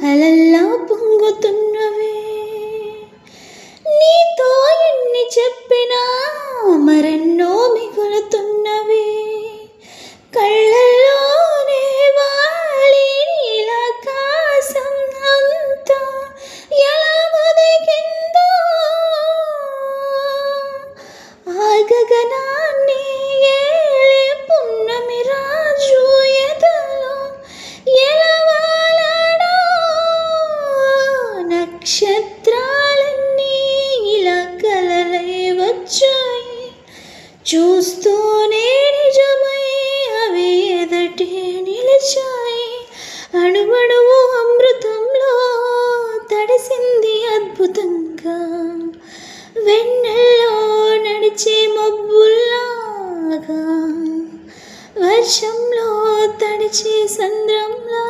అలల్లా పొంగుతున్నవే. నీతో ఎన్ని చెప్పినా మరెన్నో మిగులుతున్నవి. కళ్ళల్లోనే వాలి నీలాకాశం అంతా ఎలా ఒదిగిందో, ఆ గగనాన్ని ఏలే పున్నమి రాజు ఎదలో ఎలా వాలాడో. నక్షత్రాలన్నీ ఇలా కలలై వచ్చాయి, చూస్తూనే నిజమై అవి ఎదటే నిలిచాయి. అణువణువు అమృతంలో తడిసింది అద్భుతంగా, వెన్నెల్లో నడిచే మబ్బుల్లాగా, వర్షంలో తడిచే సంద్రంలా.